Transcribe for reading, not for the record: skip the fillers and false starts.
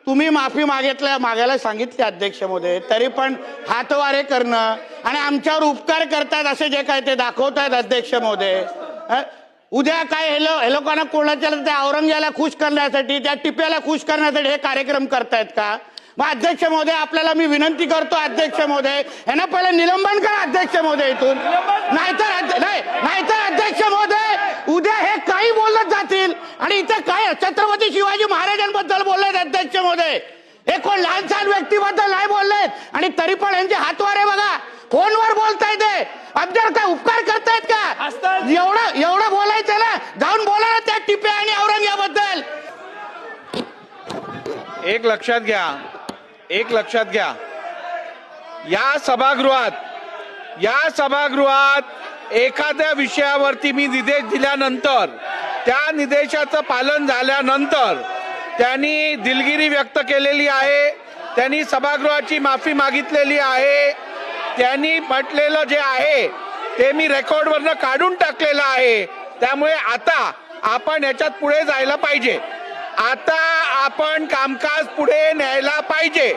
तुम्ही माफी मागायला सांगितली अध्यक्ष महोदय, तरी पण हातवारे करणं आणि आमच्यावर उपकार करतात असे जे काय ते दाखवतायत अध्यक्ष महोदय। उद्या काय हे लोकांना कोणाच्या त्या औरंगजेबाला खुश करण्यासाठी, त्या टिप्याला खुश करण्यासाठी हे कार्यक्रम करतायत का? मग अध्यक्ष महोदय आपल्याला मी विनंती करतो अध्यक्ष महोदय, यांना पहिले निलंबन करा अध्यक्ष महोदय इथून, नाहीतर अध्यक्ष महोदय उद्या हे काही बोलत जातील आणि इथे काय छत्रपती शिवाजी महाराजांबद्दल बोललेत अध्यक्ष महोदय, हे कोण लहान सहान व्यक्तीबद्दल नाही बोललेत आणि तरी पण यांचे हातवारे बघा, फोनवर बोलतायत ते। अब्दुल काय उपकार करतायत का? एवढं बोलायचं ना, जाऊन बोला ना त्या टिप्या आणि औरंगजेबाबद्दल। एक लक्षात घ्या, या सभागृहात एखाद्या विषयावरती मी निर्देश दिल्यानंतर त्या निर्देशाचं पालन झाल्यानंतर त्यांनी दिलगिरी व्यक्त केलेली आहे, त्यांनी सभागृहाची माफी मागितलेली आहे, त्यांनी म्हटलेलं जे आहे ते मी रेकॉर्डवरनं काढून टाकलेलं आहे। त्यामुळे आता आपण याच्यात पुढे जायला पाहिजे, आता आपण कामकाज पुढे न्यायला पाहिजे।